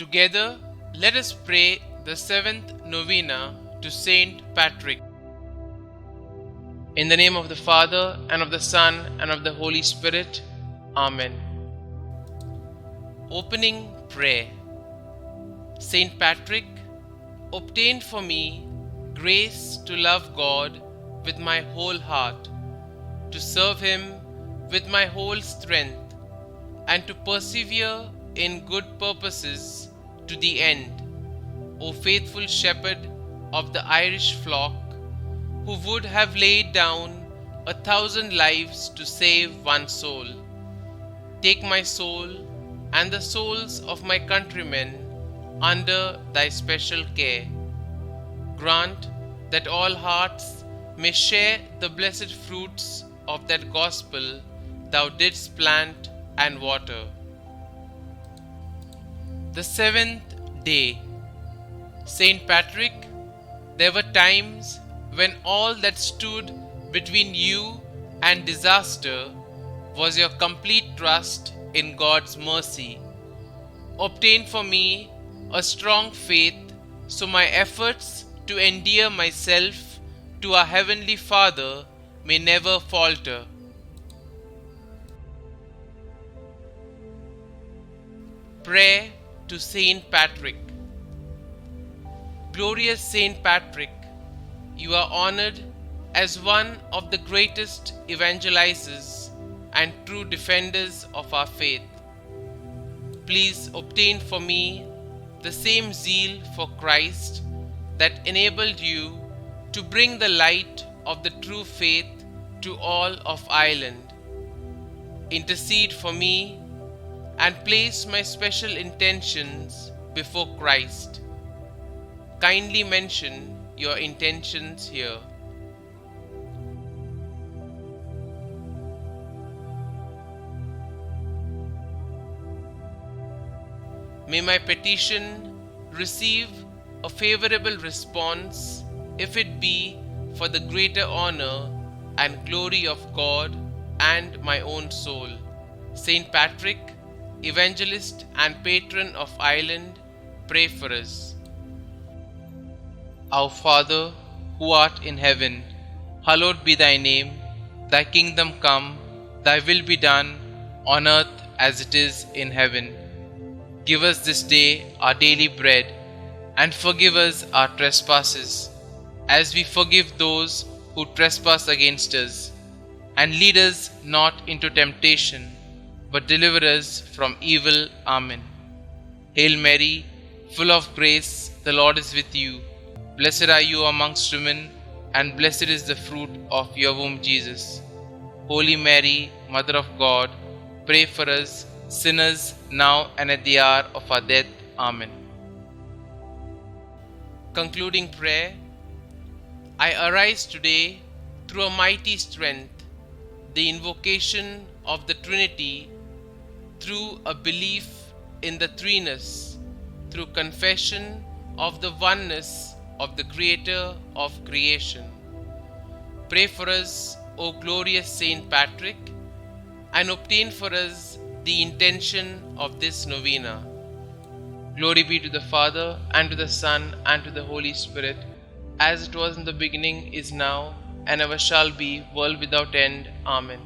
Together, let us pray the seventh novena to Saint Patrick. In the name of the Father, and of the Son, and of the Holy Spirit. Amen. Opening Prayer. Saint Patrick, obtain for me grace to love God with my whole heart, to serve Him with my whole strength, and to persevere in good purposes to the end. O faithful shepherd of the Irish flock, who would have laid down 1,000 lives to save one soul, take my soul and the souls of my countrymen under thy special care. Grant that all hearts may share the blessed fruits of that gospel thou didst plant and water. The seventh day. Saint Patrick, there were times when all that stood between you and disaster was your complete trust in God's mercy. Obtain for me a strong faith, so my efforts to endear myself to our Heavenly Father may never falter. Prayer to Saint Patrick. Glorious Saint Patrick, you are honored as one of the greatest evangelizers and true defenders of our faith. Please obtain for me the same zeal for Christ that enabled you to bring the light of the true faith to all of Ireland. Intercede for me and place my special intentions before Christ. Kindly mention your intentions here. May my petition receive a favorable response, if it be for the greater honor and glory of God and my own soul. Saint Patrick, evangelist and patron of Ireland, pray for us. Our Father, who art in heaven, hallowed be thy name. Thy kingdom come, thy will be done, on earth as it is in heaven. Give us this day our daily bread, and forgive us our trespasses, as we forgive those who trespass against us. And lead us not into temptation, but deliver us from evil. Amen. Hail Mary, full of grace, the Lord is with you. Blessed are you amongst women, and blessed is the fruit of your womb, Jesus. Holy Mary, Mother of God, pray for us sinners, now and at the hour of our death. Amen. Concluding prayer. I arise today through a mighty strength, the invocation of the Trinity, through a belief in the threeness, through confession of the oneness of the Creator of creation. Pray for us, O glorious Saint Patrick, and obtain for us the intention of this novena. Glory be to the Father, and to the Son, and to the Holy Spirit, as it was in the beginning, is now, and ever shall be, world without end. Amen.